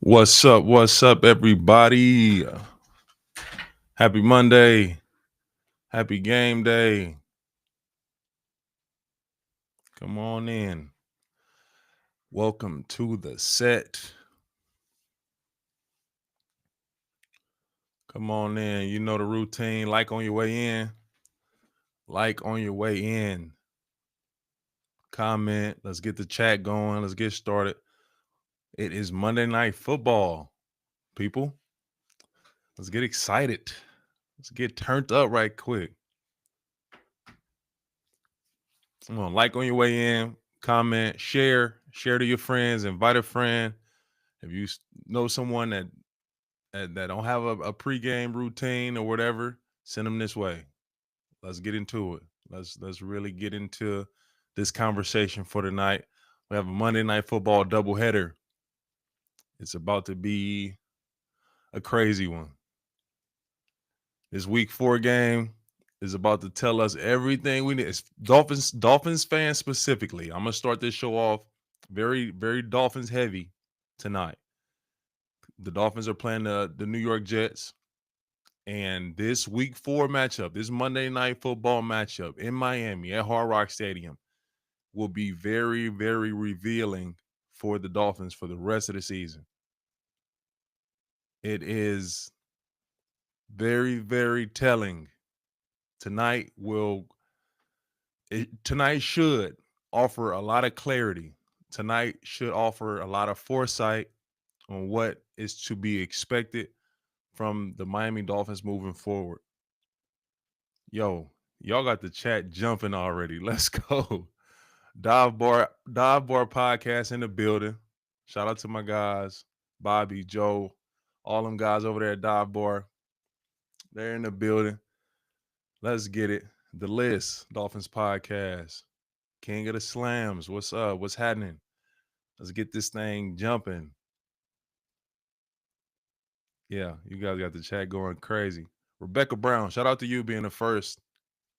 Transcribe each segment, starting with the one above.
What's up? What's up, everybody? Happy Monday. Happy game day. Come on in. Welcome to the set. Come on in. You know the routine. Like on your way in. Like on your way in. Comment. Let's get the chat going. Let's get started. It is Monday Night Football, people. Let's get excited. Let's get turned up right quick. Come on, like on your way in, comment, share to your friends, invite a friend. If you know someone that don't have a pregame routine or whatever, send them this way. Let's get into it. Let's really get into this conversation for tonight. We have a Monday Night Football doubleheader. It's about to be a crazy one. This Week 4 game is about to tell us everything we need. It's Dolphins fans specifically. I'm gonna start this show off very, very Dolphins heavy tonight. The Dolphins are playing the New York Jets, and this Week 4 matchup, this Monday Night Football matchup in Miami at Hard Rock Stadium, will be very, very revealing for the Dolphins for the rest of the season. It is very, very telling. Tonight should offer a lot of clarity. Tonight should offer a lot of foresight on what is to be expected from the Miami Dolphins moving forward. Yo, y'all got the chat jumping already. Let's go. Dive Bar Podcast in the building. Shout out to my guys, Bobby, Joe, all them guys over there at Dive Bar. They're in the building. Let's get it. The List, Dolphins Podcast. King of the Slams. What's up? What's happening? Let's get this thing jumping. Yeah, you guys got the chat going crazy. Rebecca Brown, shout out to you being the first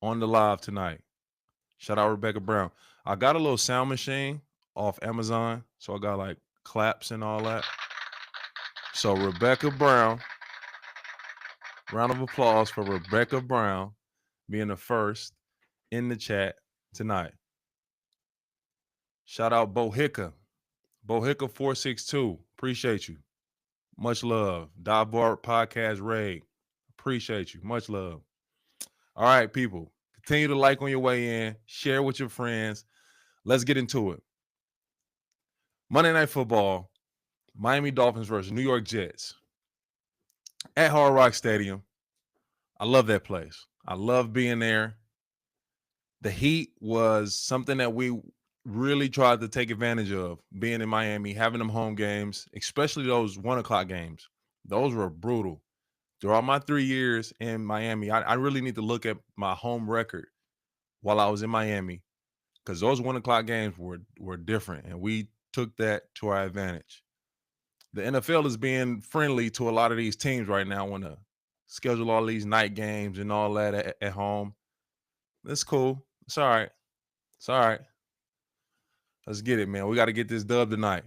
on the live tonight. Shout out Rebecca Brown. I got a little sound machine off Amazon, so I got like claps and all that. So Rebecca Brown, round of applause for Rebecca Brown being the first in the chat tonight. Shout out Bohica. Bohica 462. Appreciate you. Much love. Dive Bar Podcast Raid. Appreciate you. Much love. All right, people. Continue to like on your way in. Share with your friends. Let's get into it. Monday Night Football. Miami Dolphins versus New York Jets. At Hard Rock Stadium. I love that place. I love being there. The heat was something that we really tried to take advantage of, being in Miami, having them home games, especially those 1:00 games. Those were brutal. Throughout my 3 years in Miami, I really need to look at my home record while I was in Miami, because those 1:00 games were different, and we took that to our advantage. The NFL is being friendly to a lot of these teams right now, want to schedule all these night games and all that at home. That's cool. It's all right. It's all right. Let's get it, man. We got to get this dub tonight.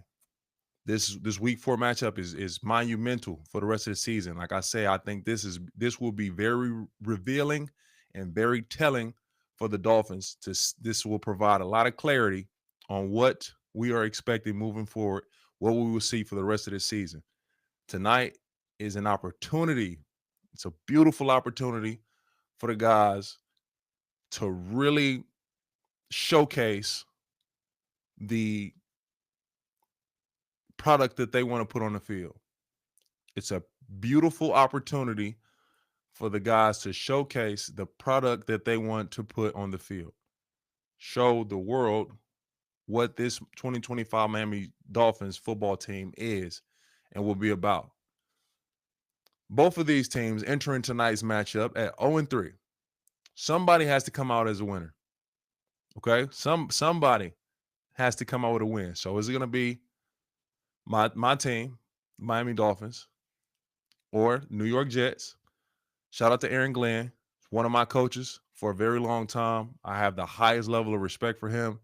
This Week 4 matchup is monumental for the rest of the season. Like I say, I think this will be very revealing and very telling for the Dolphins. This will provide a lot of clarity on what we are expecting moving forward, what we will see for the rest of the season. Tonight is an opportunity. It's a beautiful opportunity for the guys to really showcase the product that they want to put on the field. It's a beautiful opportunity for the guys to showcase the product that they want to put on the field. Show the world what this 2025 Miami Dolphins football team is and will be about. Both of these teams entering tonight's matchup at 0-3. Somebody has to come out as a winner. Okay? Somebody has to come out with a win. So is it going to be my team, Miami Dolphins, or New York Jets? Shout out to Aaron Glenn, one of my coaches for a very long time. I have the highest level of respect for him.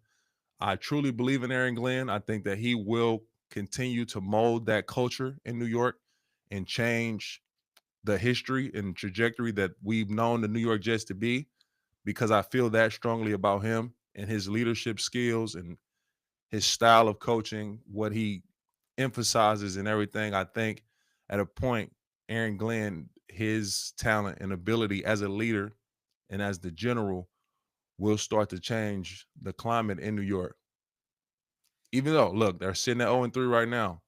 I truly believe in Aaron Glenn. I think that he will continue to mold that culture in New York and change the history and trajectory that we've known the New York Jets to be, because I feel that strongly about him and his leadership skills and his style of coaching, what he emphasizes and everything. I think at a point, Aaron Glenn, his talent and ability as a leader and as the general will start to change the climate in New York. Even though, look, they're sitting at 0-3 right now.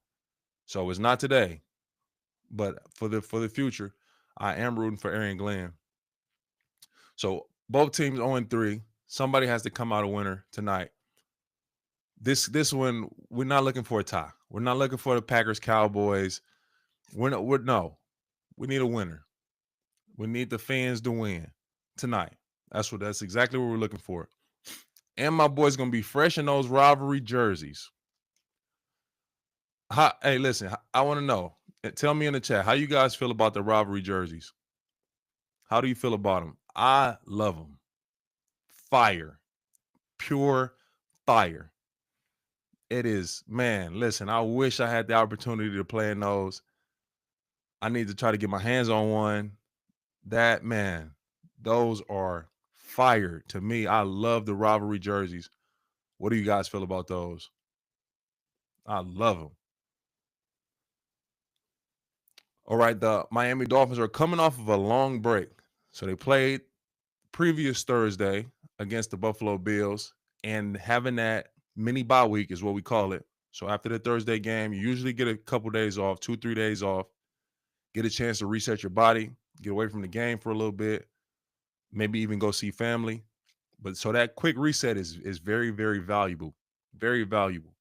So it's not today. But for the future, I am rooting for Aaron Glenn. So both teams 0-3. Somebody has to come out a winner tonight. This one, we're not looking for a tie. We're not looking for the Packers Cowboys. We need a winner. We need the fans to win tonight. That's exactly what we're looking for. And my boy's gonna be fresh in those rivalry jerseys. Hey, listen, I want to know. Tell me in the chat how you guys feel about the rivalry jerseys. How do you feel about them? I love them. Fire, pure fire. It is, man. Listen, I wish I had the opportunity to play in those. I need to try to get my hands on one. That, man, those are fire to me. I love the rivalry jerseys. What do you guys feel about those? I love them. All right, the Miami Dolphins are coming off of a long break. So they played previous Thursday against the Buffalo Bills, and having that mini bye week is what we call it. So after the Thursday game, you usually get a couple days off, 2-3 days off, get a chance to reset your body, get away from the game for a little bit, maybe even go see family. But so that quick reset is very, very valuable, very valuable.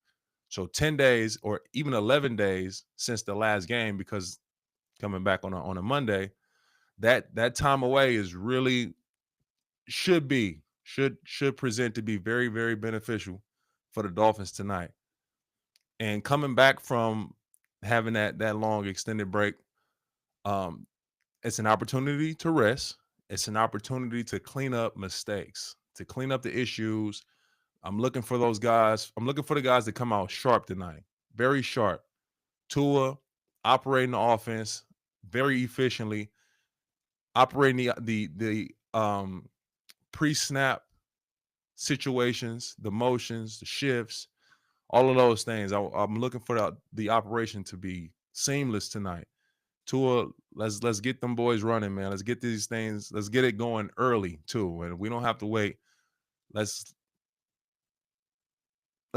So 10 days or even 11 days since the last game, because coming back on a Monday, that time away is really should present to be very, very beneficial for the Dolphins tonight. And coming back from having that long extended break, it's an opportunity to rest. It's an opportunity to clean up mistakes, to clean up the issues. I'm looking for those guys. I'm looking for the guys that come out sharp tonight, very sharp. Tua operating the offense very efficiently, operating the pre-snap situations, the motions, the shifts, all of those things. I'm looking for the operation to be seamless tonight. Tua, let's get them boys running, man. Let's get these things. Let's get it going early too, and we don't have to wait. Let's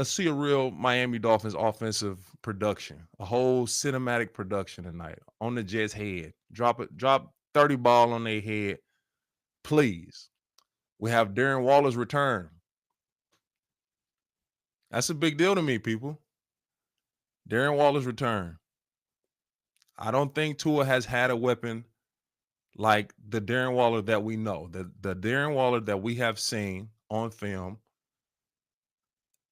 see a real Miami Dolphins offensive production, a whole cinematic production tonight on the Jets' head. Drop 30 ball on their head, please. We have Darren Waller's return. That's a big deal to me, people. Darren Waller's return. I don't think Tua has had a weapon like the Darren Waller that we know, the Darren Waller that we have seen on film.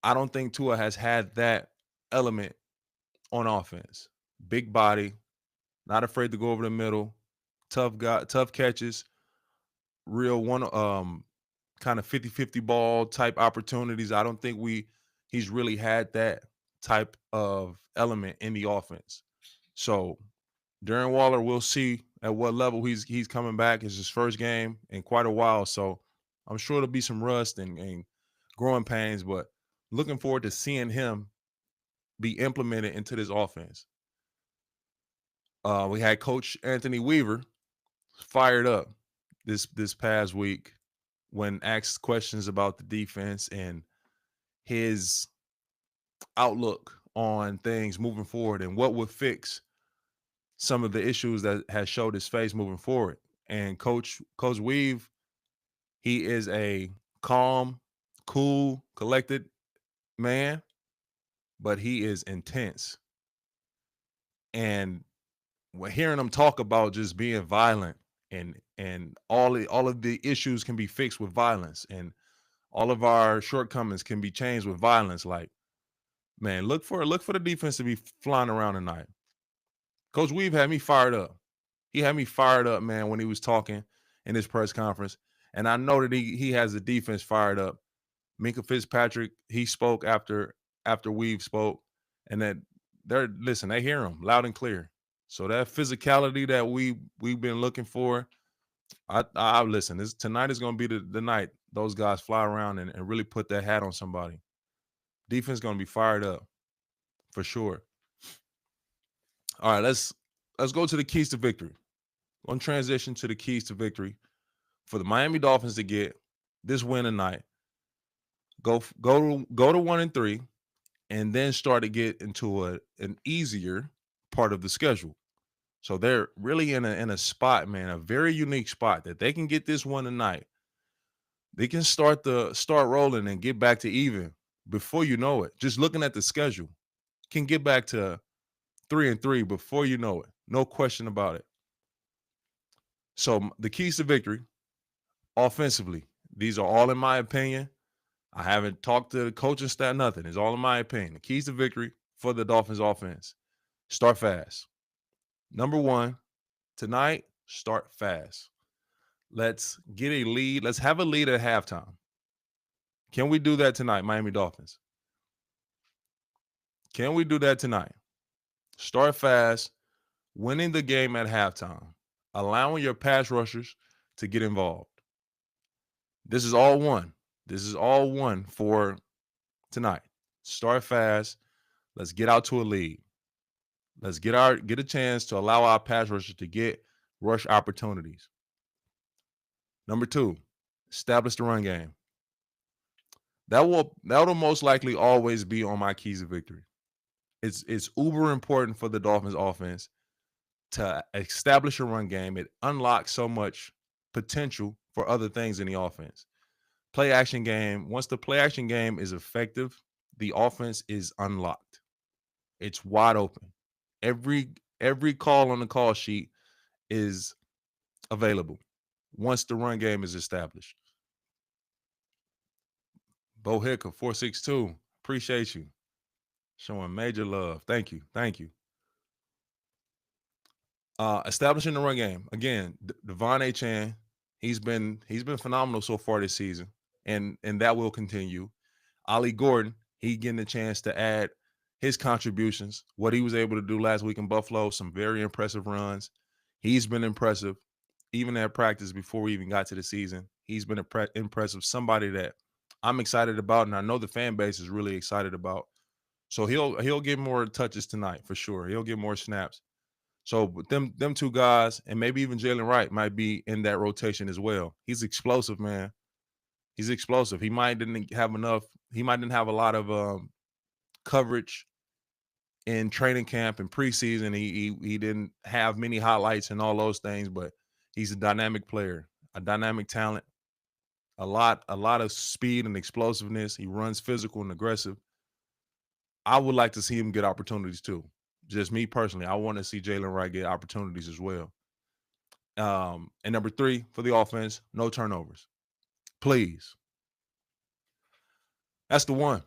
I don't think Tua has had that element on offense. Big body, not afraid to go over the middle, tough guy, tough catches, real one kind of 50-50 ball type opportunities. I don't think he's really had that type of element in the offense. So Darren Waller, we'll see at what level he's coming back. It's his first game in quite a while. So I'm sure there'll be some rust and growing pains, but looking forward to seeing him be implemented into this offense. We had Coach Anthony Weaver fired up this past week when asked questions about the defense and his outlook on things moving forward and what would fix some of the issues that has showed his face moving forward. And Coach Weave, he is a calm, cool, collected man, but he is intense. And we're hearing him talk about just being violent and all of the issues can be fixed with violence, and all of our shortcomings can be changed with violence. Like, man, look for the defense to be flying around tonight. Coach Weave had me fired up. He had me fired up, man, when he was talking in his press conference. And I know that he has the defense fired up. Minkah Fitzpatrick, he spoke after Weave spoke, and that they hear them loud and clear. So that physicality that we've been looking for, I listen. Tonight is going to be the night those guys fly around and really put that hat on somebody. Defense going to be fired up for sure. All right, let's go to the keys to victory. On transition to the keys to victory for the Miami Dolphins to get this win tonight. Go to 1-3, and then start to get into an easier part of the schedule. So they're really in a spot, man, a very unique spot that they can get this one tonight. They can start rolling and get back to even before you know it. Just looking at the schedule, can get back to 3-3 before you know it. No question about it. So the keys to victory, offensively, these are all in my opinion. I haven't talked to the coaching staff, nothing. It's all in my opinion. The keys to victory for the Dolphins offense: start fast. Number one, tonight, start fast. Let's get a lead. Let's have a lead at halftime. Can we do that tonight, Miami Dolphins? Can we do that tonight? Start fast, winning the game at halftime, allowing your pass rushers to get involved. This is all one. This is all one for tonight. Start fast. Let's get out to a lead. Let's get a chance to allow our pass rushers to get rush opportunities. Number two, establish the run game. That'll most likely always be on my keys of victory. It's uber important for the Dolphins offense to establish a run game. It unlocks so much potential for other things in the offense. Play action game. Once the play action game is effective, the offense is unlocked. It's wide open. Every call on the call sheet is available once the run game is established. Bo Hicker, 462. Appreciate you. Showing major love. Thank you. Thank you. Establishing the run game. Again, Devon Achane, he's been phenomenal so far this season, and that will continue. Ollie Gordon, he getting a chance to add his contributions. What he was able to do last week in Buffalo, some very impressive runs. He's been impressive, even at practice before we even got to the season. He's been impressive. Somebody that I'm excited about, and I know the fan base is really excited about. So he'll get more touches tonight for sure. He'll get more snaps. So them two guys, and maybe even Jalen Wright might be in that rotation as well. He's explosive, man. He's explosive. He might didn't have a lot of coverage in training camp and preseason. He didn't have many highlights and all those things, but he's a dynamic player, a dynamic talent, a lot of speed and explosiveness. He runs physical and aggressive. I would like to see him get opportunities too. Just me personally, I want to see Jalen Wright get opportunities as well. And number three for the offense, no turnovers. Please. That's the one.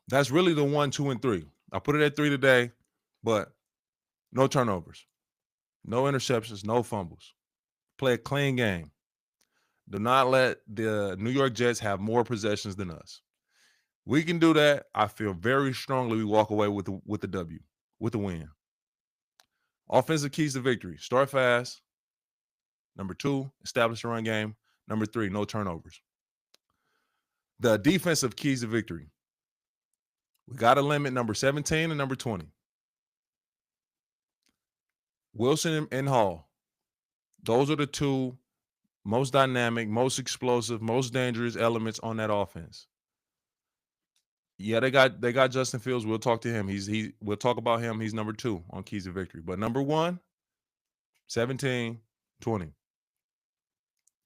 That's really the 1, 2, and 3. I put it at 3 today, but no turnovers, no interceptions, no fumbles. Play a clean game. Do not let the New York Jets have more possessions than us. We can do that. I feel very strongly we walk away with the W, with the win. Offensive keys to victory. Start fast. Number 2, establish a run game. Number 3, no turnovers. The defensive keys to victory. We got to limit number 17 and number 20. Wilson and Hall. Those are the two most dynamic, most explosive, most dangerous elements on that offense. Yeah, they got Justin Fields. We'll talk to him. We'll talk about him. He's number 2 on keys to victory. But number 1, 17, 20.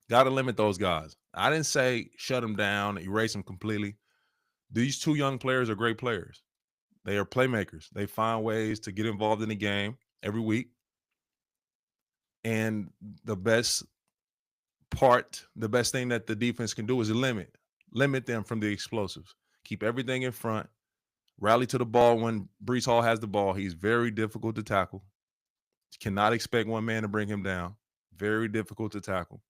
Got to limit those guys. I didn't say shut them down, erase them completely. These two young players are great players. They are playmakers. They find ways to get involved in the game every week. And the best thing that the defense can do is limit them from the explosives. Keep everything in front. Rally to the ball when Breece Hall has the ball. He's very difficult to tackle. You cannot expect one man to bring him down. Very difficult to tackle.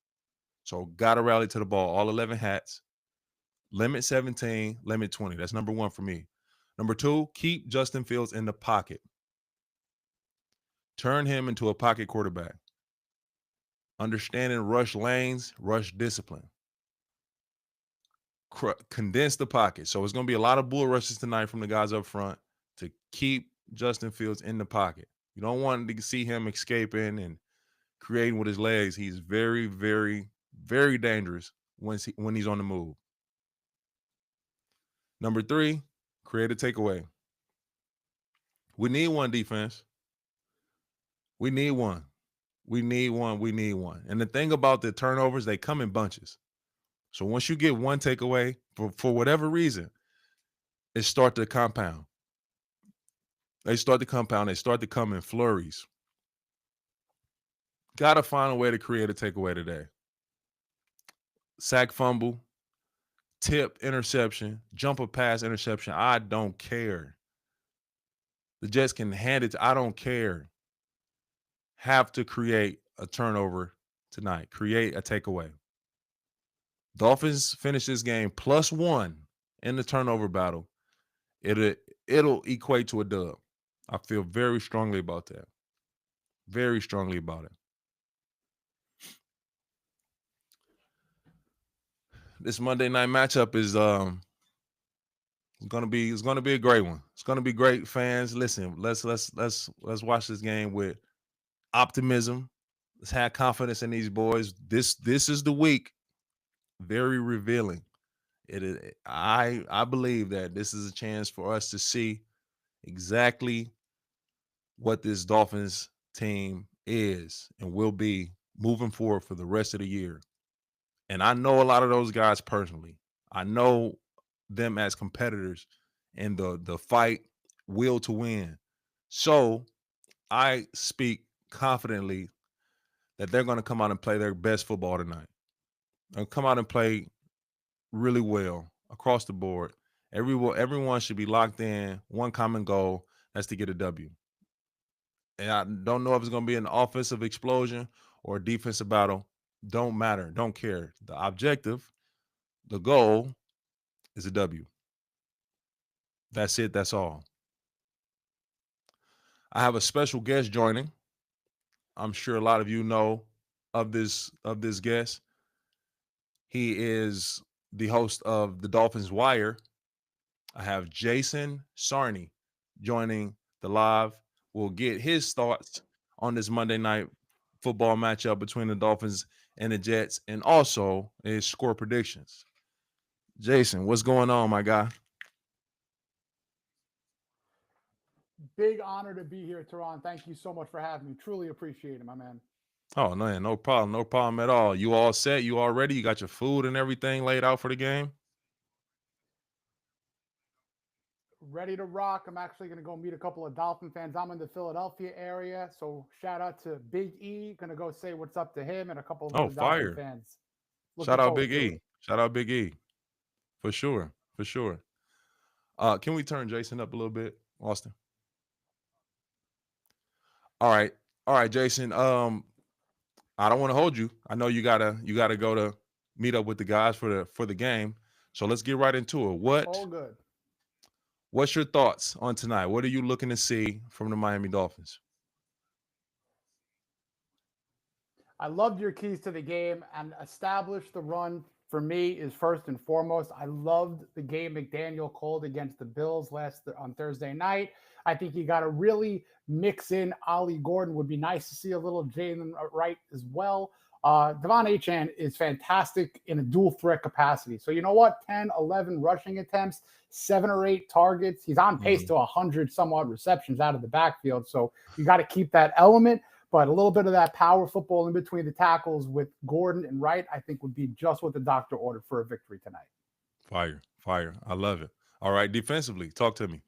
So got to rally to the ball. All 11 hats. Limit 17, limit 20. That's number 1 for me. Number 2, keep Justin Fields in the pocket. Turn him into a pocket quarterback. Understanding rush lanes, rush discipline. Condense the pocket. So it's going to be a lot of bull rushes tonight from the guys up front to keep Justin Fields in the pocket. You don't want to see him escaping and creating with his legs. He's very, very, very dangerous when he's on the move. Number 3, create a takeaway. We need one, defense. We need one. We need one. We need one. And the thing about the turnovers, they come in bunches. So once you get one takeaway, for whatever reason, it start to compound. They start to compound. They start to come in flurries. Got to find a way to create a takeaway today. Sack, fumble, tip, interception, jumper pass, interception. I don't care. The Jets can hand it. I don't care. Have to create a turnover tonight. Create a takeaway. Dolphins finish this game +1 in the turnover battle. It'll equate to a dub. I feel very strongly about that. Very strongly about it. This Monday night matchup is gonna be a great one. It's gonna be great, fans. Listen, let's watch this game with optimism. Let's have confidence in these boys. This is the week. Very revealing. It is. I believe that this is a chance for us to see exactly what this Dolphins team is and will be moving forward for the rest of the year. And I know a lot of those guys personally. I know them as competitors in the fight, will to win. So I speak confidently that they're going to come out and play their best football tonight. They'll come out and play really well across the board. Everyone should be locked in. One common goal, that's to get a W. And I don't know if it's going to be an offensive explosion or a defensive battle. Don't matter. Don't care. The objective, the goal is a W. That's it. That's all. I have a special guest joining. I'm sure a lot of you know of this guest. He is the host of the Dolphins Wire. I have Jason Sarney joining the live. We'll get his thoughts on this Monday night football matchup between the Dolphins and the Jets, and also his score predictions. Jason, what's going on, my guy? Big honor to be here, Terron. Thank you so much for having me. Truly appreciate it, my man. Oh, no problem. No problem at all. You all set? You all ready? You got your food and everything laid out for the game? Ready to rock. I'm actually going to go meet a couple of Dolphin fans. I'm in the Philadelphia area. So shout out to Big E. Going to go say what's up to him and a couple of Oh, other Dolphin fire. fans. Looking Shout out forward Big to E. it. Shout out Big E. For sure. For sure. Can we turn Jason up a little bit, Austin? All right. All right, Jason. I don't want to hold you. I know you gotta go to meet up with the guys for the game. So let's get right into it. All good. What's your thoughts on tonight? What are you looking to see from the Miami Dolphins? I loved your keys to the game and establish the run for me is first and foremost. I loved the game McDaniel called against the Bills on Thursday night. I think you got to really mix in Ollie Gordon. Would be nice to see a little Jalen Wright as well. Devon Achane is fantastic in a dual threat capacity. So you know what? 10, 11 rushing attempts, 7 or 8 targets. He's on pace to 100 somewhat receptions out of the backfield. So you got to keep that element. But a little bit of that power football in between the tackles with Gordon and Wright, I think would be just what the doctor ordered for a victory tonight. Fire. I love it. All right, defensively, talk to me.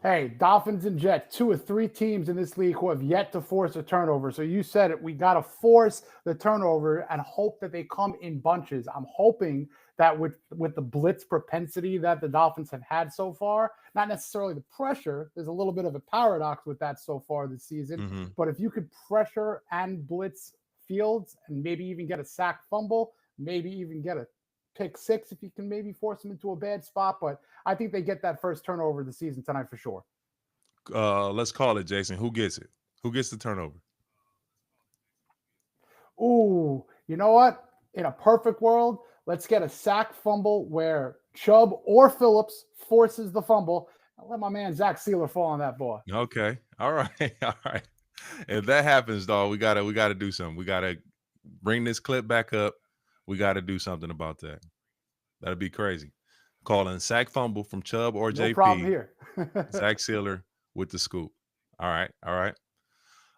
Hey, Dolphins and Jets, 2 or 3 teams in this league who have yet to force a turnover. So you said it. We got to force the turnover and hope that they come in bunches. I'm hoping that with the blitz propensity that the Dolphins have had so far, not necessarily the pressure, there's a little bit of a paradox with that so far this season. But if you could pressure and blitz Fields and maybe even get a sack fumble, maybe even get a pick six if you can maybe force them into a bad spot. But I think they get that first turnover of the season tonight for sure. Let's call it, Jason. Who gets it? Who gets the turnover? Ooh, you know what? In a perfect world, let's get a sack fumble where Chubb or Phillips forces the fumble. I'll let my man Zach Sealer fall on that ball. Okay. All right. All right. If that happens, dog, we gotta do something. We gotta bring this clip back up. We gotta do something about that. That'd be crazy. Calling sack fumble from Chubb or No problem JP. here. Zach Sealer with the scoop. All right. All right.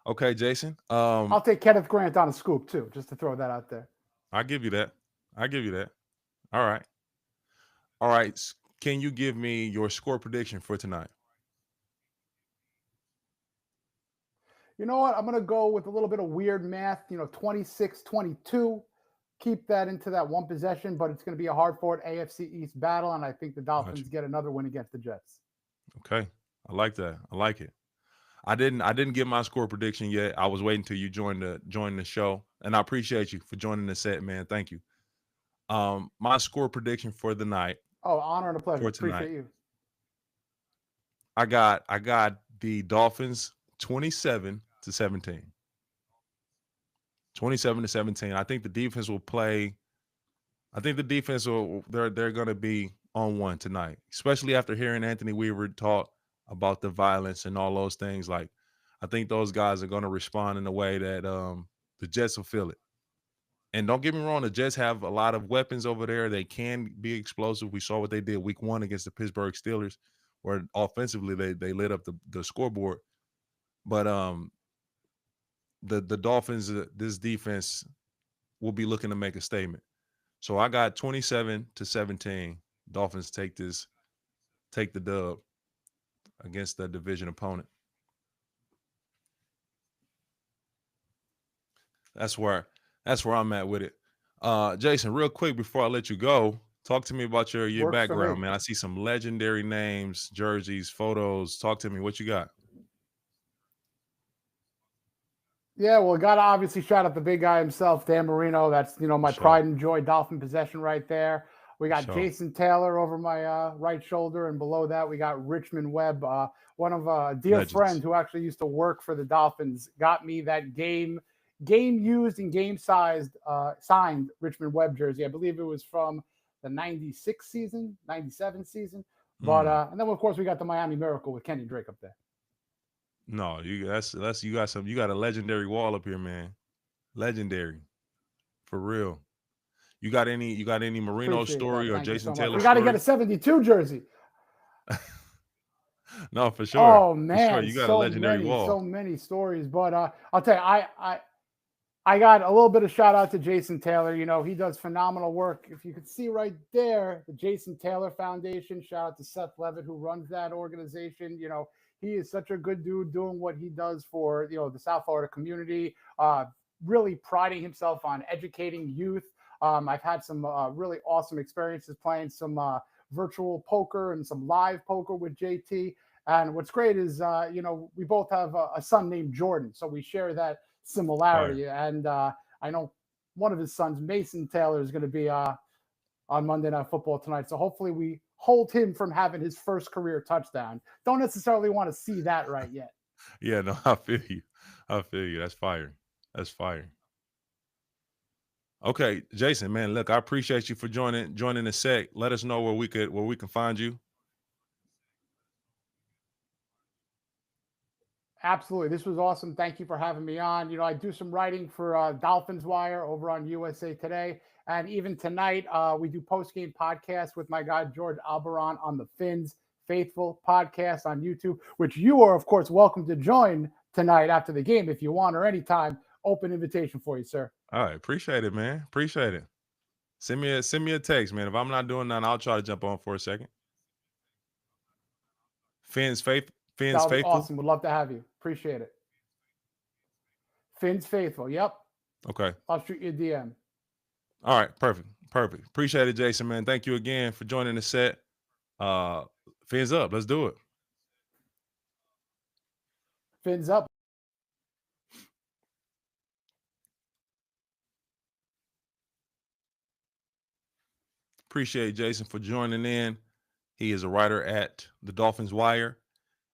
Okay, Jason. I'll take Kenneth Grant on a scoop too, just to throw that out there. I give you that. I give you that. All right. All right. Can you give me your score prediction for tonight? You know what? I'm going to go with a little bit of weird math, 26-22. Keep that into that one possession, but it's going to be a hard-fought AFC East battle, and I think the Dolphins get another win against the Jets. Okay. I like that. I like it. I didn't get my score prediction yet. I was waiting till you join the show, and I appreciate you for joining the set, man. Thank you. My score prediction for the night. Oh, honor and a pleasure. For tonight. Appreciate you. I got the Dolphins 27-17. 27-17. I think the defense will play. I think the defense will they're going to be on one tonight, especially after hearing Anthony Weaver talk about the violence and all those things. Like, I think those guys are going to respond in a way that the Jets will feel it. And don't get me wrong, the Jets have a lot of weapons over there. They can be explosive. We saw what they did week 1 against the Pittsburgh Steelers, where offensively they lit up the scoreboard. But the Dolphins, this defense will be looking to make a statement. So I got 27-17. Dolphins take the dub against the division opponent. That's where I'm at with it. Jason, real quick before I let you go, talk to me about your Works for background, me. man. I see some legendary names, jerseys, photos. Talk to me. What you got? Yeah, well, got to obviously shout out the big guy himself, Dan Marino. That's, my pride and joy Dolphin possession right there. We got Jason Taylor over my right shoulder, and below that we got Richmond Webb, one of a dear friend who actually used to work for the Dolphins, got me that game used and game sized signed Richmond Webb jersey. I believe it was from the 96 season, 97 season. But and then of course we got the Miami Miracle with Kenny Drake up there. No, you got a legendary wall up here, man. Legendary. For real. You got any Marino story or Jason Taylor story? We got to get a 72 jersey. No, for sure. Oh man, for sure. You got a legendary wall. So many stories. But I'll tell you, I got a little bit of shout out to Jason Taylor. He does phenomenal work. If you could see right there, the Jason Taylor Foundation. Shout out to Seth Levitt, who runs that organization. He is such a good dude doing what he does for the South Florida community. Really priding himself on educating youth. I've had some really awesome experiences playing some virtual poker and some live poker with JT. And what's great is, we both have a son named Jordan. So we share that similarity. Right. And I know one of his sons, Mason Taylor, is going to be on Monday Night Football tonight. So hopefully we hold him from having his first career touchdown. Don't necessarily want to see that right yet. Yeah, no, I feel you. That's fire. That's fire. Okay, Jason, man, look, I appreciate you for joining the set. Let us know where we can find you. Absolutely. This was awesome. Thank you for having me on. I do some writing for Dolphins Wire over on USA Today. And even tonight, we do post-game podcasts with my guy, George Albaron, on the Fins Faithful podcast on YouTube, which you are, of course, welcome to join tonight after the game if you want, or anytime. Open invitation for you, sir. All right. Appreciate it, man. Appreciate it. Send me a text, man. If I'm not doing nothing, I'll try to jump on for a second. Fins Faithful. Awesome. Would love to have you. Appreciate it. Fins Faithful. Yep. Okay. I'll shoot you a DM. All right. Perfect. Appreciate it, Jason, man. Thank you again for joining the set. Fins up. Let's do it. Fins up. Appreciate Jason for joining in. He is a writer at the Dolphins Wire.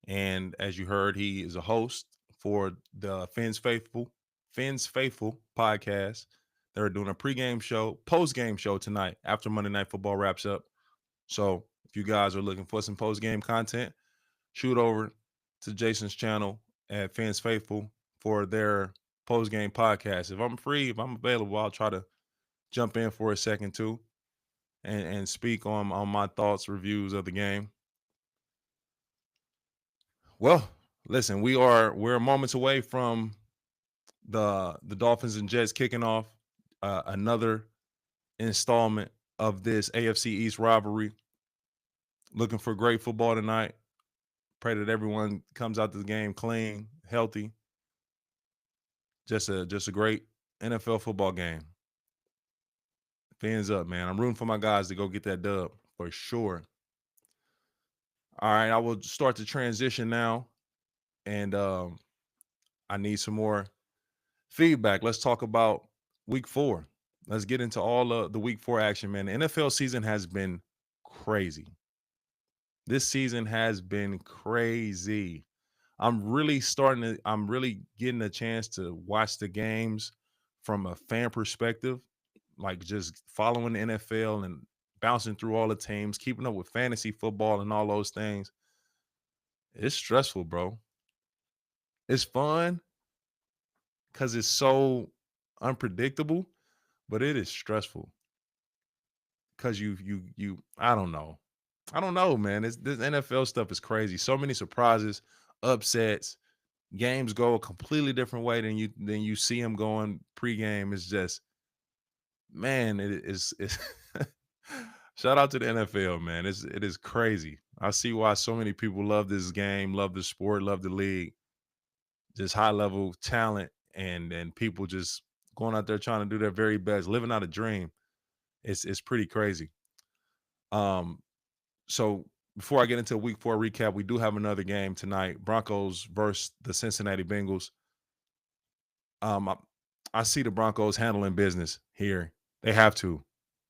And as you heard, he is a host for the Fins Faithful podcast. They're doing a pregame show, postgame show tonight after Monday Night Football wraps up. So if you guys are looking for some postgame content, shoot over to Jason's channel at Fins Faithful for their postgame podcast. If I'm free, if I'm available, I'll try to jump in for a second too and speak on my thoughts, reviews of the game. Well, listen, we're moments away from the Dolphins and Jets kicking off another installment of this AFC East rivalry. Looking for great football tonight. Pray that everyone comes out to the game clean, healthy. Just a great NFL football game. Fans up, man. I'm rooting for my guys to go get that dub for sure. All right, I will start the transition now, and I need some more feedback. Let's talk about week 4. Let's get into all of the week 4 action, man. The NFL season has been crazy. This season has been crazy. I'm really getting a chance to watch the games from a fan perspective, like just following the NFL and bouncing through all the teams, keeping up with fantasy football and all those things. It's stressful, bro. It's fun because it's so unpredictable, but it is stressful because you I don't know. I don't know, man. This NFL stuff is crazy. So many surprises, upsets, games go a completely different way than you see them going pregame. It's just, man, it is it's shout out to the NFL, man. It is crazy. I see why so many people love this game, love the sport, love the league. Just high level talent and people just going out there trying to do their very best, living out a dream. It's pretty crazy. Um, so before I get into a week 4 recap, we do have another game tonight. Broncos versus the Cincinnati Bengals. I, I see the Broncos handling business here. They have to.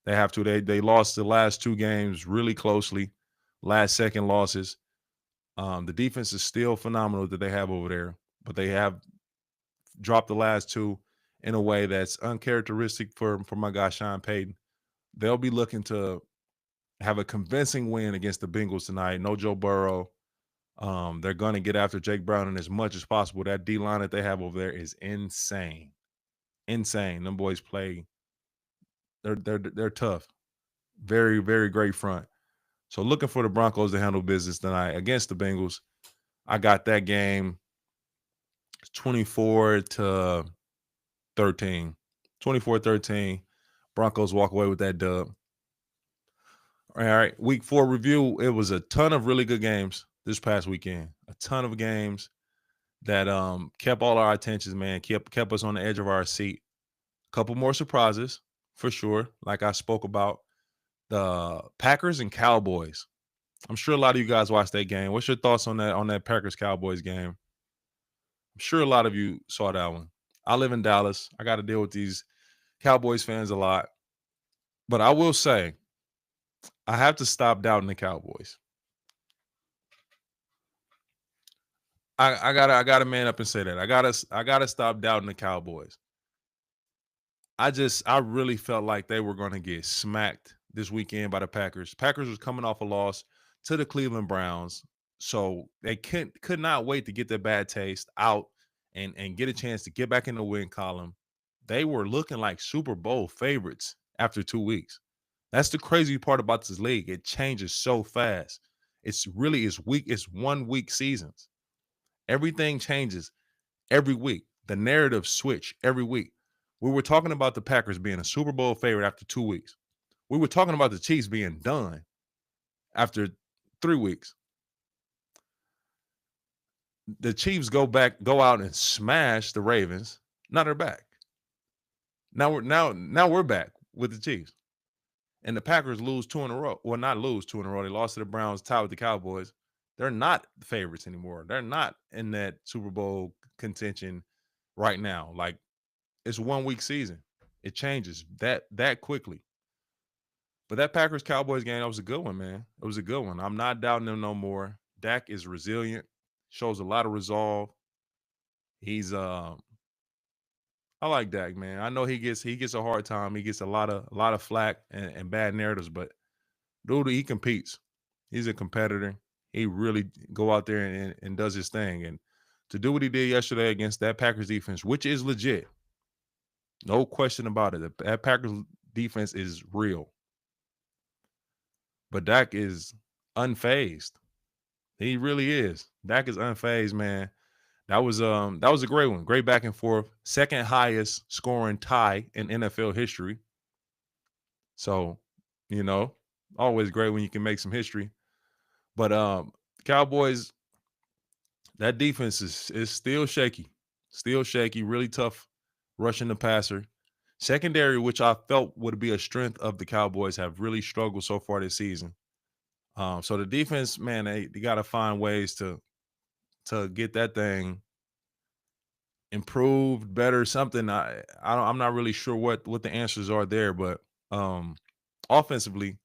They have to. They lost the last 2 games really closely, last second losses. The defense is still phenomenal that they have over there, but they have dropped the last 2 in a way that's uncharacteristic for my guy Sean Payton. They'll be looking to have a convincing win against the Bengals tonight. No Joe Burrow. They're going to get after Jake Browning as much as possible. That D line that they have over there is insane, insane. Them boys play. They're tough. Very very great front. So looking for the Broncos to handle business tonight against the Bengals. I got that game 24-13. 24-13. Broncos walk away with that dub. All right, week 4 review. It was a ton of really good games this past weekend. A ton of games that kept all our attentions, man. Kept us on the edge of our seat. A couple more surprises for sure. Like I spoke about, the Packers and Cowboys. I'm sure a lot of you guys watched that game. What's your thoughts on that Packers Cowboys game? I'm sure a lot of you saw that one. I live in Dallas. I got to deal with these Cowboys fans a lot. But I will say, I have to stop doubting the Cowboys. I gotta man up and say that. I gotta stop doubting the Cowboys. I really felt like they were gonna get smacked this weekend by the Packers. Packers was coming off a loss to the Cleveland Browns. So they could not wait to get their bad taste out and get a chance to get back in the win column. They were looking like Super Bowl favorites after 2 weeks. That's the crazy part about this league. It changes so fast. It's 1 week seasons. Everything changes every week. The narrative switch every week. We were talking about the Packers being a Super Bowl favorite after 2 weeks. We were talking about the Chiefs being done after 3 weeks. The Chiefs go out and smash the Ravens. Now they're back. Now we're back with the Chiefs. And the Packers lose 2 in a row. Well, not lose 2 in a row. They lost to the Browns, tied with the Cowboys. They're not the favorites anymore. They're not in that Super Bowl contention right now. Like, it's 1 week season. It changes that quickly. But that Packers Cowboys game, that was a good one, man. It was a good one. I'm not doubting them no more. Dak is resilient, shows a lot of resolve. He's I like Dak, man. I know he gets a hard time. He gets a lot of flack and bad narratives, but dude, he competes. He's a competitor. He really go out there and does his thing. And to do what he did yesterday against that Packers defense, which is legit, no question about it. That Packers defense is real. But Dak is unfazed. He really is. Dak is unfazed, man. That was a great one. Great back and forth. Second highest scoring tie in NFL history. So, you know, always great when you can make some history. But Cowboys, that defense is still shaky. Still shaky, really tough rushing the passer. Secondary, which I felt would be a strength of the Cowboys, have really struggled so far this season. So the defense, man, they got to find ways to get that thing improved, better, something. I'm not really sure what the answers are there, but um, offensively,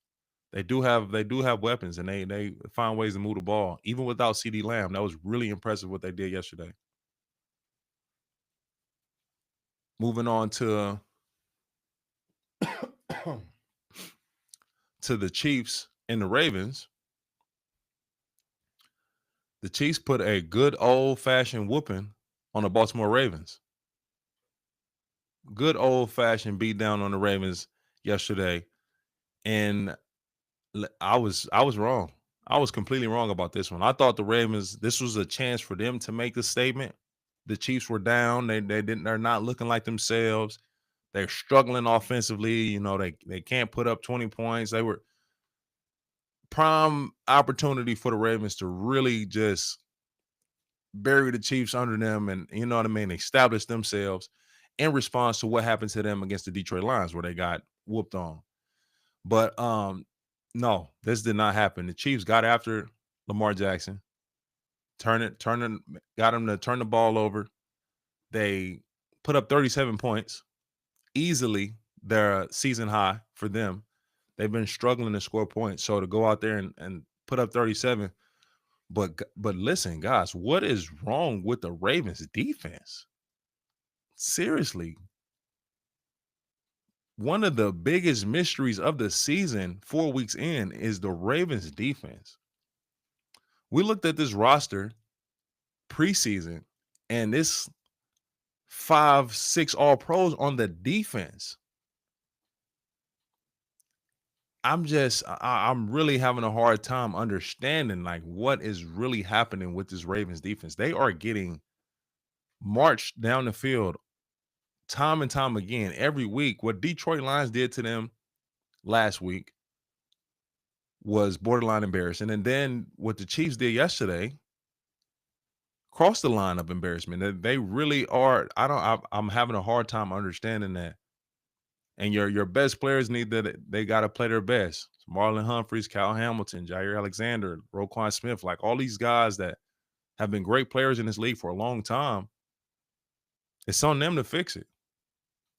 they do have weapons, and they find ways to move the ball, even without CD Lamb. That was really impressive what they did yesterday. Moving on to the Chiefs and the Ravens. The Chiefs put a good old fashioned whooping on the Baltimore Ravens. Good old fashioned beat down on the Ravens yesterday, and I was wrong. I was completely wrong about this one. I thought the Ravens, this was a chance for them to make the statement. The Chiefs were down. They're not looking like themselves. They're struggling offensively. They can't put up 20 points. They were prime opportunity for the Ravens to really just bury the Chiefs under them, and you know what I mean, establish themselves in response to what happened to them against the Detroit Lions, where they got whooped on. But no, this did not happen. The Chiefs got after Lamar Jackson, got him to turn the ball over. They put up 37 points, easily their season high for them. They've been struggling to score points. So to go out there and put up 37. But listen, guys, what is wrong with the Ravens defense? Seriously. One of the biggest mysteries of the season 4 weeks in is the Ravens defense. We looked at this roster preseason, and this 5-6 all pros on the defense. I'm really having a hard time understanding like what is really happening with this Ravens defense. They are getting marched down the field time and time again every week. What Detroit Lions did to them last week was borderline embarrassing. And then what the Chiefs did yesterday crossed the line of embarrassment. They really are. I'm having a hard time understanding that. And your best players they got to play their best. Marlon Humphreys, Cal Hamilton, Jair Alexander, Roquan Smith, like all these guys that have been great players in this league for a long time. It's on them to fix it.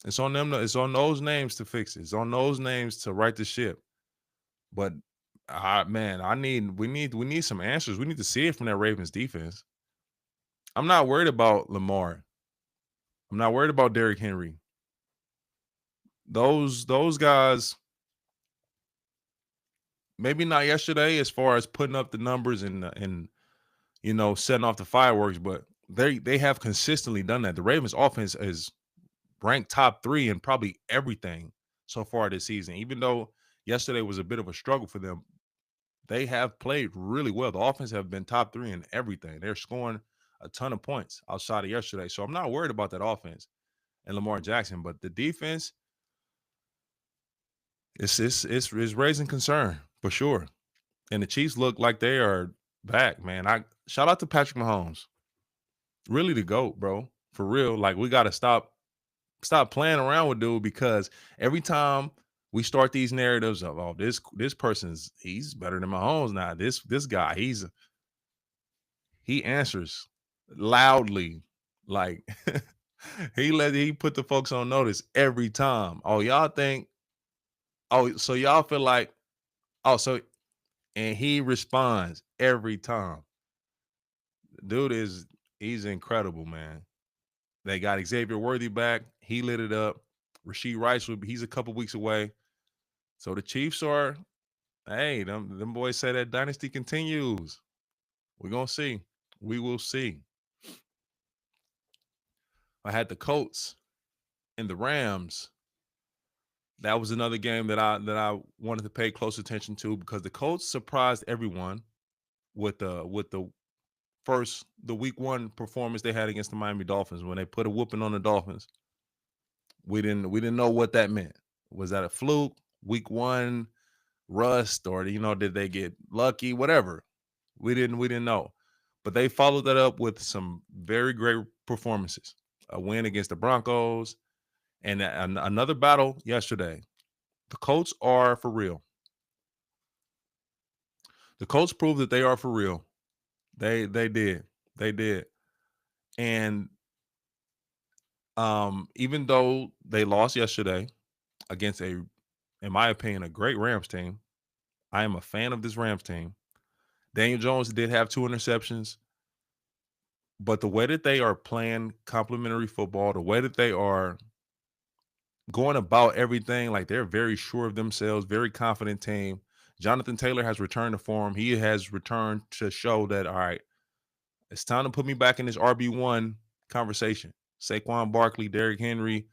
It's on them. It's on those names to fix it. It's on those names to right the ship. But we need some answers. We need to see it from that Ravens defense. I'm not worried about Lamar. I'm not worried about Derrick Henry. Those guys, maybe not yesterday as far as putting up the numbers and setting off the fireworks, but they have consistently done that. The Ravens offense is ranked top 3 in probably everything so far this season. Even though yesterday was a bit of a struggle for them, they have played really well. The offense have been top 3 in everything. They're scoring a ton of points outside of yesterday. So I'm not worried about that offense and Lamar Jackson, but the defense, it's raising concern for sure. And the Chiefs look like they are back, man. I shout out to Patrick Mahomes. Really the GOAT, bro. For real. Like we gotta stop playing around with dude, because every time we start these narratives of this person's he's better than Mahomes now. This guy, he answers loudly. Like he put the folks on notice every time. Oh, y'all think Oh, so y'all feel like, and he responds every time. Dude he's incredible, man. They got Xavier Worthy back. He lit it up. Rashid Rice he's a couple weeks away. So the Chiefs are, hey, them boys say that dynasty continues. We're gonna see. We will see. I had the Colts and the Rams. That was another game that I wanted to pay close attention to because the Colts surprised everyone with the week 1 performance they had against the Miami Dolphins when they put a whooping on the Dolphins. We didn't know what that meant. Was that a fluke? Week 1 rust, or did they get lucky? Whatever. We didn't know. But they followed that up with some very great performances. A win against the Broncos and another battle yesterday. The Colts are for real. The Colts proved that they are for real. They did. They did. And even though they lost yesterday against in my opinion, a great Rams team, I am a fan of this Rams team. Daniel Jones did have 2 interceptions, but the way that they are playing complementary football, the way that they are going about everything, like they're very sure of themselves, very confident team. Jonathan Taylor has returned to form. He has returned to show that, all right, it's time to put me back in this RB1 conversation. Saquon Barkley, Derrick Henry,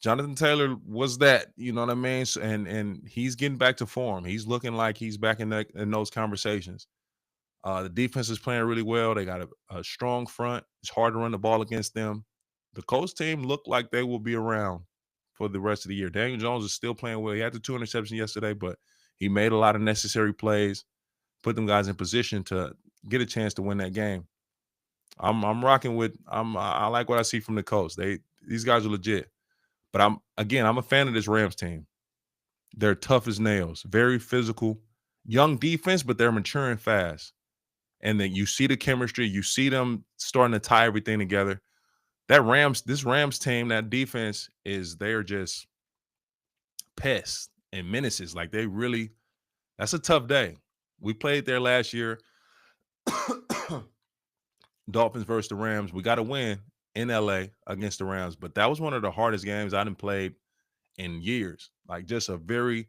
Jonathan Taylor was that, you know what I mean? And he's getting back to form. He's looking like he's back in those conversations. The defense is playing really well. They got a strong front. It's hard to run the ball against them. The Colts team look like they will be around for the rest of the year. Daniel Jones is still playing well. He had the 2 interceptions yesterday, but he made a lot of necessary plays, put them guys in position to get a chance to win that game. I'm rocking with. I like what I see from the Colts. These guys are legit. But I'm a fan of this Rams team. They're tough as nails, very physical, young defense, but they're maturing fast. And then you see the chemistry, you see them starting to tie everything together. This Rams team, that defense they're just pests and menaces. Like that's a tough day. We played there last year. Dolphins versus the Rams. We got to win in LA against the Rams, but that was one of the hardest games I done played in years. Like just a very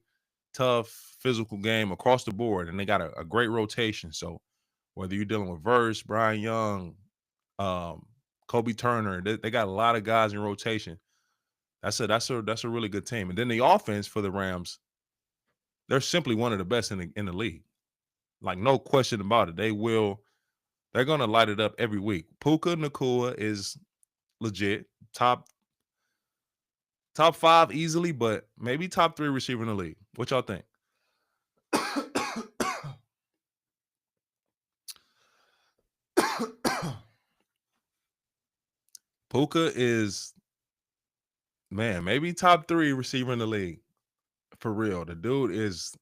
tough physical game across the board, and they got a great rotation. So whether you're dealing with Verse, Brian Young, Kobe Turner, they got a lot of guys in rotation. That's a really good team. And then the offense for the Rams, they're simply one of the best in the league. Like no question about it. They're gonna light it up every week. Puka Nacua is legit, top 5 easily, but maybe top 3 receiver in the league. What y'all think? Puka is, man, maybe top 3 receiver in the league. For real. The dude is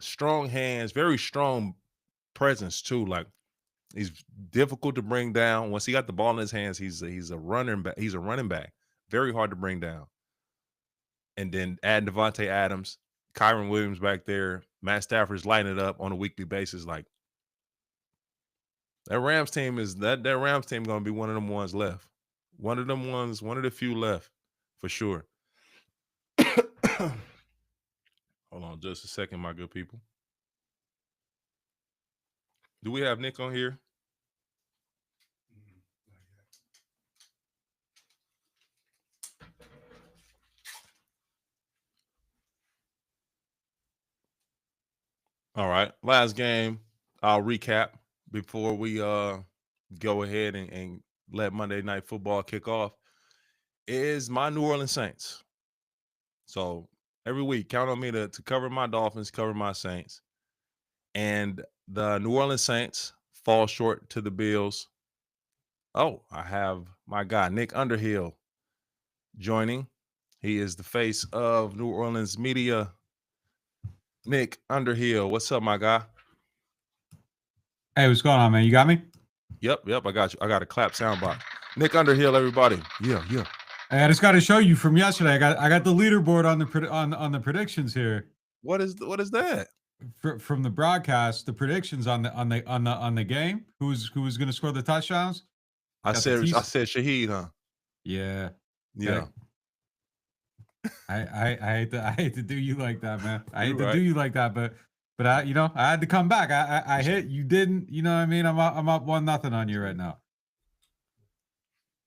strong hands, very strong presence too. Like he's difficult to bring down. Once he got the ball in his hands, he's a running back. He's a running back. Very hard to bring down. And then add Devontae Adams, Kyron Williams back there. Matt Stafford's lighting it up on a weekly basis. Like that Rams team gonna be one of them ones left. One of the few left for sure. Hold on just a second, my good people. Do we have Nick on here? All right. Last game, I'll recap before we go ahead and let Monday Night Football kick off, is my New Orleans Saints. So every week, count on me to cover my Dolphins, cover my Saints. And the New Orleans Saints fall short to the Bills. Oh, I have my guy, Nick Underhill, joining. He is the face of New Orleans media. Nick Underhill, what's up, my guy? Hey, what's going on, man? You got me? Yep, I got you. I got a clap soundbite. Nick Underhill, everybody. Yeah. I just got to show you from yesterday. I got the leaderboard on the predictions here. What is that? From the broadcast, the predictions on the game. Who was going to score the touchdowns? I Got said the Shaheed, huh? Yeah. Yeah. I hate to do you like that, man. I hate You're to right. do you like that, but I I had to come back. I hit, you didn't. You know what I mean? I'm up 1-0 on you right now.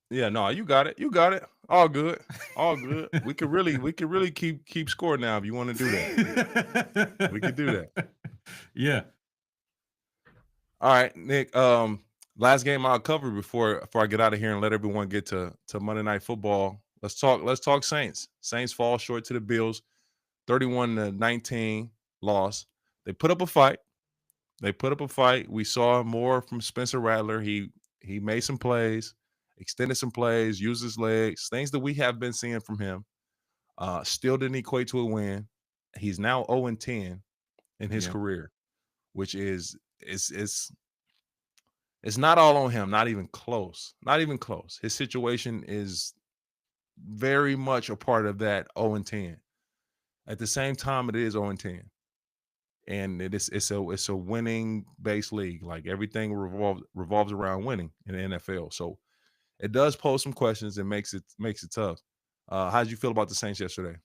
Yeah, no, you got it. You got it. All good. All good. We could really keep score now if you want to do that. We could do that. Yeah. All right, Nick. Last game I'll cover before I get out of here and let everyone get to Monday Night Football. Let's talk Saints. Saints fall short to the Bills, 31-19 loss. They put up a fight. We saw more from Spencer Rattler. He made some plays, extended some plays, used his legs, things that we have been seeing from him. Still didn't equate to a win. He's now 0-10 in his career, which is it's not all on him, not even close. Not even close. His situation is very much a part of that 0-10. At the same time, it is 0-10. And it's a winning based league. Like everything revolves around winning in the NFL. So it does pose some questions and makes it tough. How did you feel about the Saints yesterday?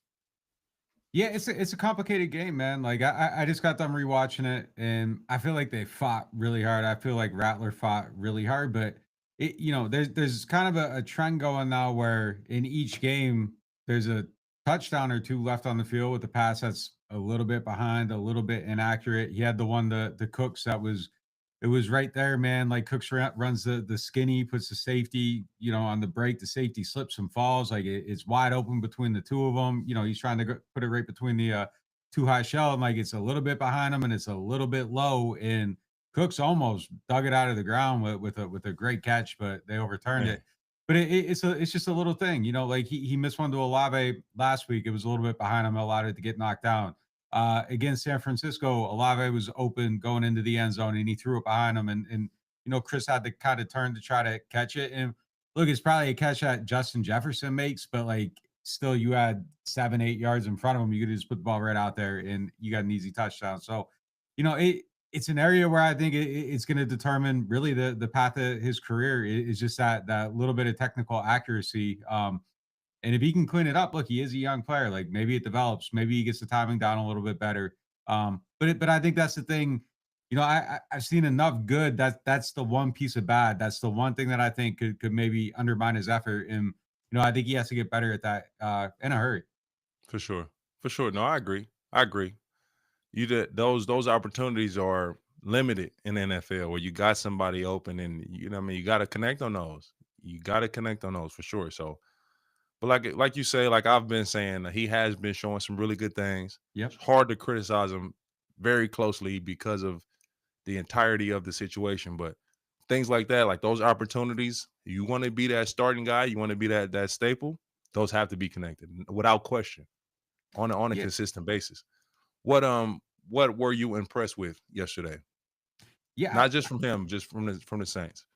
Yeah, it's a complicated game, man. Like I just got done rewatching it, and I feel like they fought really hard. I feel like Rattler fought really hard, but there's kind of a trend going now where in each game there's a touchdown or two left on the field with the pass that's a little bit behind, a little bit inaccurate. He had the one the Cooks that was it was right there, man. Like Cooks runs the skinny, puts the safety, on the break. The safety slips and falls. Like it's wide open between the two of them. He's trying to put it right between the two high shell, and like it's a little bit behind him, and it's a little bit low. And Cooks almost dug it out of the ground with a great catch, but they overturned it. But it's just a little thing, like he missed one to Olave last week. It was a little bit behind him, allowed it to get knocked down. Against San Francisco, Olave was open going into the end zone, and he threw it behind him. And Chris had to kind of turn to try to catch it. And look, it's probably a catch that Justin Jefferson makes, but like still, you had 7-8 yards in front of him. You could just put the ball right out there, and you got an easy touchdown. So, it's an area where I think it's going to determine really the path of his career. Is just that little bit of technical accuracy. And if he can clean it up, look, he is a young player. Like maybe it develops, maybe he gets the timing down a little bit better. But I think that's the thing. I've seen enough good that's the one piece of bad. That's the one thing that I think could maybe undermine his effort. And I think he has to get better at that in a hurry. For sure. No, I agree. Those opportunities are limited in the NFL where you got somebody open, and you got to connect on those. You got to connect on those for sure. So. But like you say, like I've been saying, he has been showing some really good things. Yep. It's hard to criticize him very closely because of the entirety of the situation. But things like that, like those opportunities, you want to be that starting guy, you want to be that staple, those have to be connected without question on a consistent basis. What were you impressed with yesterday? Yeah. Not just from him, just from the Saints.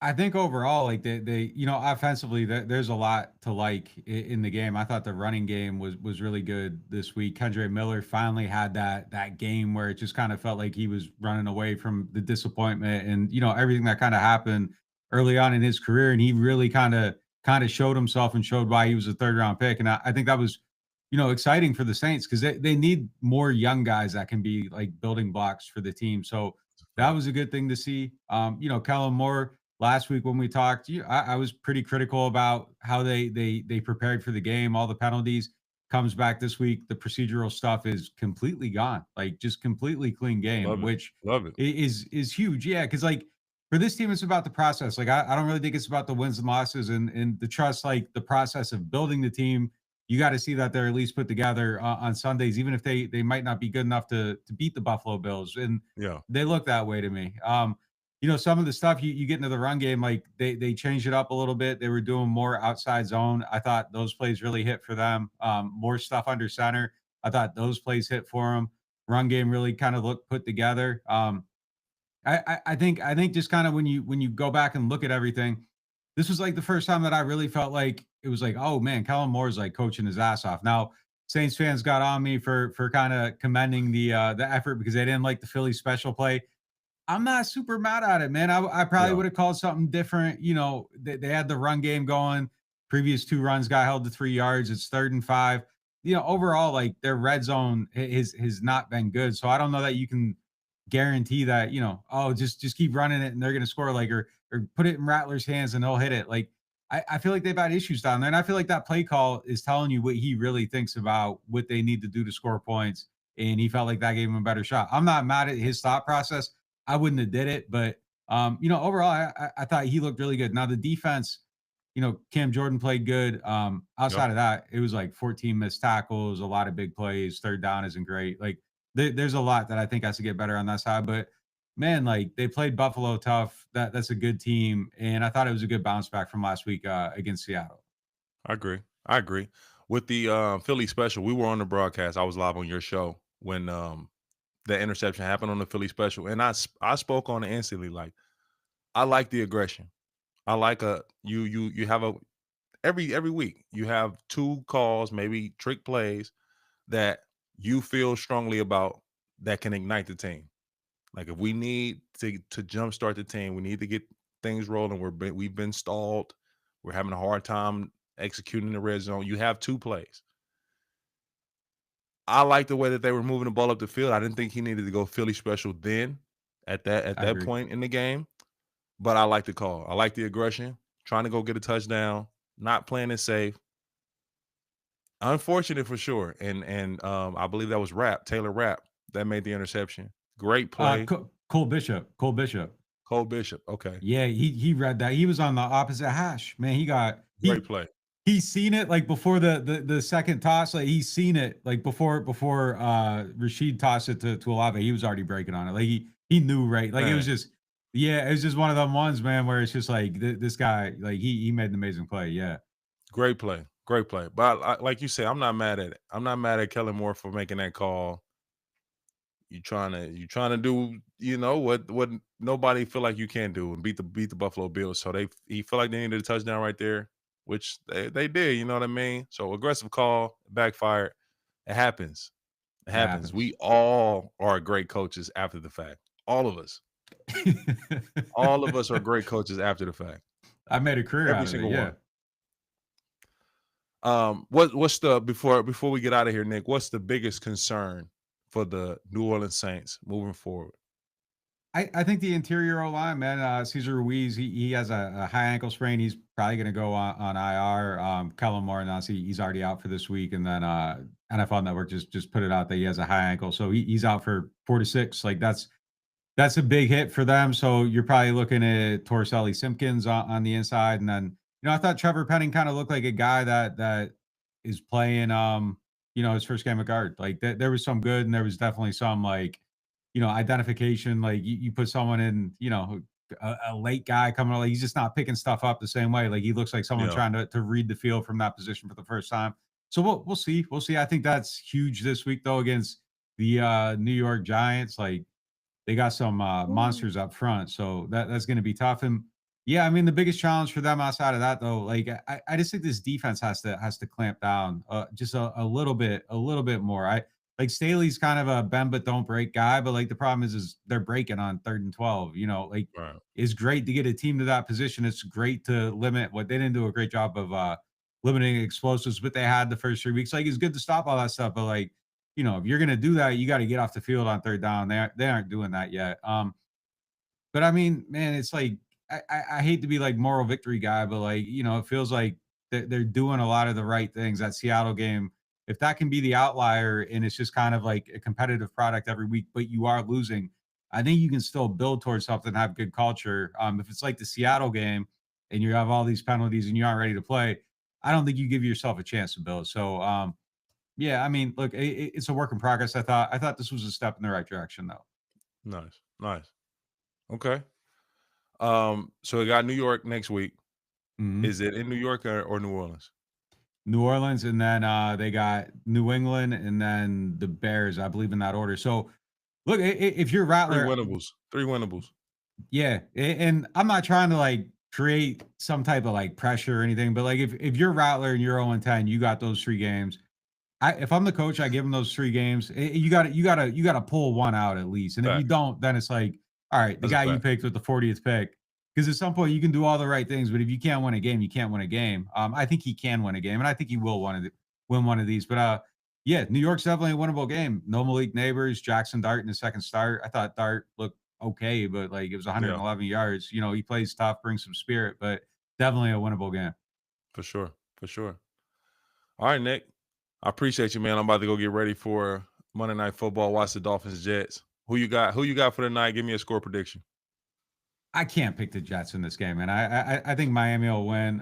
I think overall, like they offensively, there's a lot to like in the game. I thought the running game was really good this week. Kendre Miller finally had that game where it just kind of felt like he was running away from the disappointment and everything that kind of happened early on in his career, and he really kind of showed himself and showed why he was a third round pick. And I think that was exciting for the Saints because they need more young guys that can be like building blocks for the team. So that was a good thing to see. Kellen Moore. Last week when we talked, I was pretty critical about how they prepared for the game, all the penalties. Comes back this week, the procedural stuff is completely gone, like just completely clean game, which is huge. Yeah, because like for this team, it's about the process. Like I don't really think it's about the wins and losses and the trust, like the process of building the team. You got to see that they're at least put together on Sundays, even if they might not be good enough to beat the Buffalo Bills, and they look that way to me. Some of the stuff you get into the run game, like they changed it up a little bit. They were doing more outside zone. I thought those plays really hit for them. More stuff under center. I thought those plays hit for them. Run game really kind of looked put together. I think just kind of when you go back and look at everything, this was like the first time that I really felt like it was like, oh man, Kellen Moore's like coaching his ass off. Now, Saints fans got on me for kind of commending the effort because they didn't like the Philly special play. I'm not super mad at it, man. I probably Yeah. would have called something different. They had the run game going. Previous 2 runs got held to 3 yards. It's 3rd and 5. Overall, like their red zone has not been good. So I don't know that you can guarantee that, oh, just keep running it and they're gonna score, like, or put it in Rattler's hands and they'll hit it. Like I feel like they've had issues down there. And I feel like that play call is telling you what he really thinks about what they need to do to score points. And he felt like that gave him a better shot. I'm not mad at his thought process. I wouldn't have did it, but overall, I thought he looked really good. Now the defense, Cam Jordan played good. Outside of that, it was like 14 missed tackles, a lot of big plays. 3rd down isn't great. Like there's a lot that I think has to get better on that side. But man, like they played Buffalo tough. That's a good team, and I thought it was a good bounce back from last week against Seattle. I agree. With the Philly special, we were on the broadcast. I was live on your show when the interception happened on the Philly special, and I spoke on it instantly. Like, I like the aggression. I like you have a every week you have 2 calls, maybe trick plays that you feel strongly about that can ignite the team. Like if we need to jumpstart the team, we need to get things rolling. We've been stalled. We're having a hard time executing the red zone. You have 2 plays. I like the way that they were moving the ball up the field. I didn't think he needed to go Philly special then at that I agree. point in the game, but I like the call. I like the aggression, trying to go get a touchdown, not playing it safe. Unfortunate for sure. And I believe that was Taylor Rapp that made the interception. Great play. Cole Bishop. Cole Bishop. Okay. Yeah, he read that. He was on the opposite hash. Man, Great play. he's seen it like before the second toss. Like he's seen it like before Rashid tossed it to Olave. He was already breaking on it. Like he knew, right. Like it was just one of them ones, man, where it's just like this guy, like he made an amazing play. Yeah. Great play. But like you said, I'm not mad at it. I'm not mad at Kellen Moore for making that call. You trying to do, what nobody feel like you can do and beat the Buffalo Bills. So he feel like they needed a touchdown right there, which they did, you know what I mean? So aggressive call, backfired. It happens. We all are great coaches after the fact. All of us. All of us are great coaches after the fact. I made a career out of it. Yeah. What's the before we get out of here, Nick? What's the biggest concern for the New Orleans Saints moving forward? I think the interior O-line, man. Cesar Ruiz, he has a high ankle sprain. He's probably going to go on IR. Kellen Moore announced he's already out for this week, and then NFL Network just put it out that he has a high ankle, so he's out for 4 to 6. Like that's a big hit for them. So you're probably looking at Torricelli Simpkins on the inside, and then I thought Trevor Penning kind of looked like a guy that is playing his first game of guard. Like there was some good, and there was definitely some like identification. Like you put someone in, a late guy coming, like he's just not picking stuff up the same way. Like he looks like someone trying to read the field from that position for the first time. So we'll see. I think that's huge this week though against the New York Giants. Like they got some monsters up front, so that's going to be tough. And yeah, I mean the biggest challenge for them outside of that though, like I just think this defense has to clamp down just a little bit more. Like Staley's kind of a bend but don't break guy, but like the problem is they're breaking on 3rd and 12. Like right. It's great to get a team to that position. It's great to limit what they didn't do a great job of limiting explosives, but they had the first 3 weeks. Like it's good to stop all that stuff, but like if you're gonna do that, you got to get off the field on 3rd down. They aren't doing that yet. But I mean, man, it's like I hate to be like moral victory guy, but like it feels like they're doing a lot of the right things. That Seattle game, if that can be the outlier and it's just kind of like a competitive product every week, but you are losing, I think you can still build towards something, have good culture. If it's like the Seattle game and you have all these penalties and you aren't ready to play, I don't think you give yourself a chance to build. So, yeah, I mean, look, it's a work in progress. I thought this was a step in the right direction, though. Nice. Okay. So we got New York next week. Mm-hmm. Is it in New York or New Orleans? New Orleans, and then they got New England, and then the Bears, I believe, in that order. So, look, if you're Rattler, 3 winnables. yeah, and I'm not trying to like create some type of like pressure or anything. But like if you're Rattler and you're 0-10, you got those 3 games. If I'm the coach, I give them those 3 games. You got to pull one out at least. And if you Facts. don't, then it's like, all right, the That's a guy you fact. picked with the 40th pick. Because at some point you can do all the right things, but if you can't win a game, you can't win a game. I think he can win a game, and I think he will win one of these. But yeah, New York's definitely a winnable game. No Malik Neighbors, Jackson Dart in the second start. I thought Dart looked okay, but like it was 111 yards. You know, he plays tough, brings some spirit, but definitely a winnable game. For sure. For sure. All right, Nick. I appreciate you, man. I'm about to go get ready for Monday Night Football. Watch the Dolphins Jets. Who you got? Who you got for the night? Give me a score prediction. I can't pick the Jets in this game, and I think Miami will win.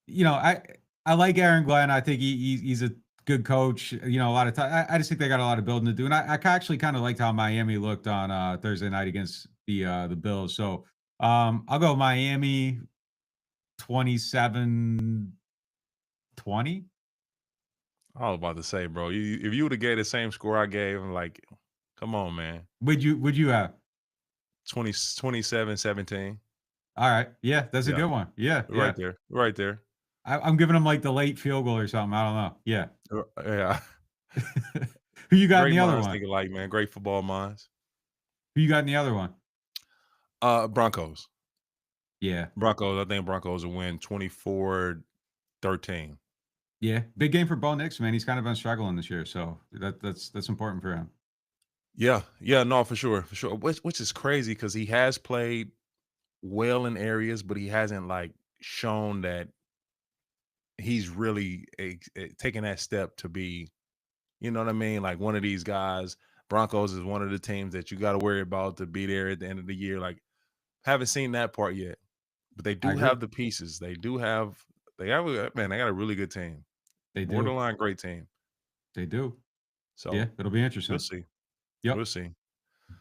You know, I like Aaron Glenn. I think he's a good coach. You know, a lot of time. I just think they got a lot of building to do, and I actually kind of liked how Miami looked on Thursday night against the Bills. So I'll go Miami 27-20. I was about to say, bro, if you would have gave the same score I gave, I'm like, come on, man. Would you have 27-17. All right, yeah, that's a Yeah. good one. Yeah, Right there. Right there. I'm giving them like the late field goal or something. I don't know. Yeah. Yeah. Who you got Great in the other minds one? think alike, man. Great football minds. Who you got in the other one? Broncos. Yeah. Broncos. I think Broncos will win 24-13. Yeah. Big game for Bo Nix, man. He's kind of been struggling this year, so that's important for him. Yeah. Yeah. No, for sure. For sure. Which is crazy because he has played well in areas, but he hasn't like shown that he's really taking that step to be, you know what I mean? Like one of these guys. Broncos is one of the teams that you got to worry about to be there at the end of the year. Like, haven't seen that part yet, but they do have the pieces. They got a really good team. They do. Borderline great team. They do. So yeah, it'll be interesting. We'll see. Yep. We'll see.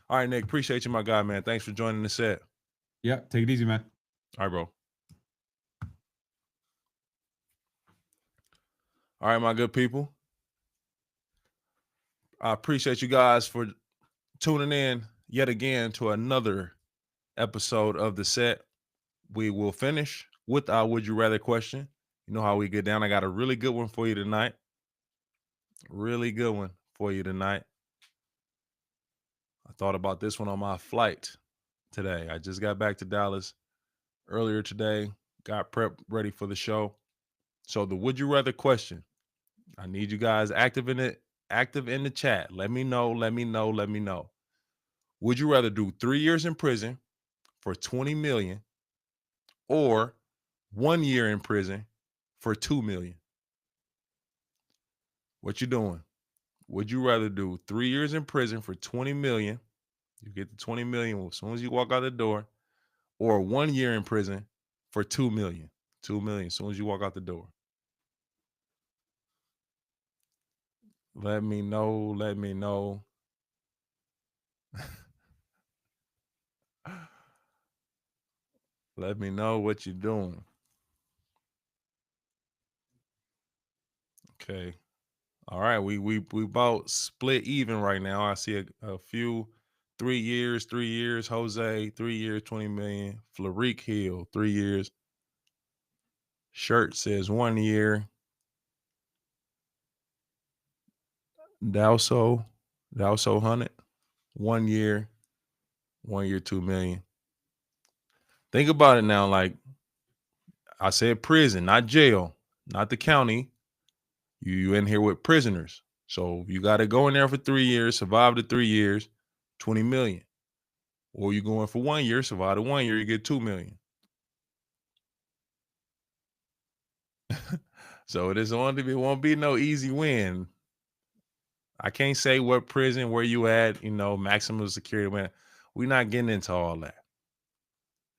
All right, Nick. Appreciate you, my guy, man. Thanks for joining the set. Yeah. Take it easy, man. All right, bro. All right, my good people. I appreciate you guys for tuning in yet again to another episode of the set. We will finish with our Would You Rather question. You know how we get down. I got a really good one for you tonight. Really good one for you tonight. I thought about this one on my flight today. I just got back to Dallas earlier today, got prepped, ready for the show. So the Would You Rather question, I need you guys active in the chat. Let me know. Would you rather do 3 years in prison for $20 million or 1 year in prison for $2 million? What you doing? Would you rather do 3 years in prison for $20 million? You get the $20 million as soon as you walk out the door, or 1 year in prison for $2 million. $2 million as soon as you walk out the door. Let me know. Let me know. Let me know what you're doing. Okay. All right. We about split even right now. I see a few 3 years. Jose, 3 years, 20 million. Floric Hill, 3 years. Shirt says 1 year. Dalso 100, 1 year, 1 year, 2 million. Think about it now. Like I said, prison, not jail, not the county. You in here with prisoners. So you got to go in there for 3 years, survive the 3 years, 20 million. Or you going for 1 year, survive the 1 year, you get 2 million. So it won't be no easy win. I can't say what prison, where you at, maximum security. Man, we're not getting into all that.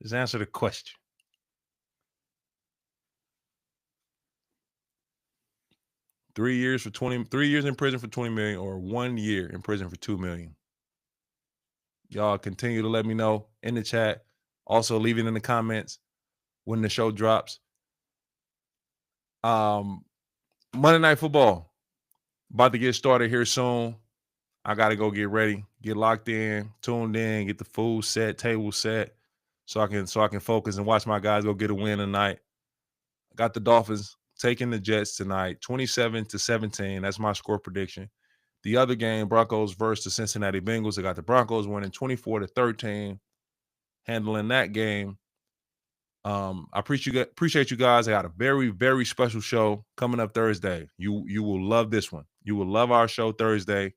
Just answer the question. Three years in prison for 20 million or 1 year in prison for 2 million. Y'all continue to let me know in the chat. Also leave it in the comments when the show drops. Monday Night Football about to get started here soon. I got to go get ready, get locked in, tuned in, get the food set, table set. so I can focus and watch my guys go get a win tonight. I got the Dolphins taking the Jets tonight, 27-17. That's my score prediction. The other game, Broncos versus the Cincinnati Bengals. I got the Broncos winning 24-13, handling that game. I appreciate you guys. I got a very, very special show coming up Thursday. You will love this one. You will love our show Thursday.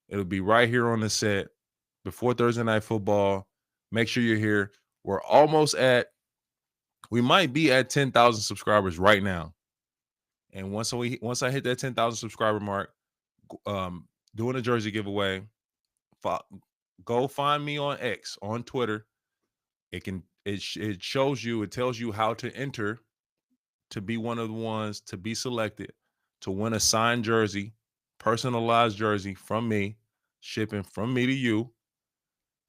It'll be right here on the set before Thursday Night Football. Make sure you're here. We might be at 10,000 subscribers right now. And once I hit that 10,000 subscriber mark, doing a jersey giveaway, go find me on X, on Twitter. It shows you, it tells you how to enter to be one of the ones to be selected to win a signed jersey, personalized jersey from me, shipping from me to you.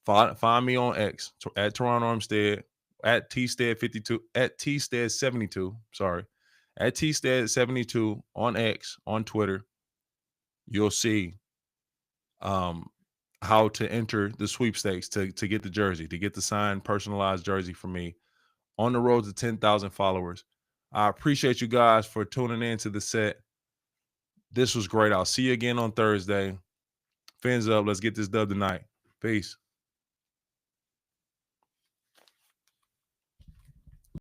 Find me on X at Terron Armstead, at Tstead52, at Tstead72, sorry, at Tstead72 on X, on Twitter. You'll see how to enter the sweepstakes to get the jersey, to get the signed personalized jersey from me on the road to 10,000 followers. I appreciate you guys for tuning in to the set. This was great. I'll see you again on Thursday. Fins up. Let's get this dub tonight. Peace.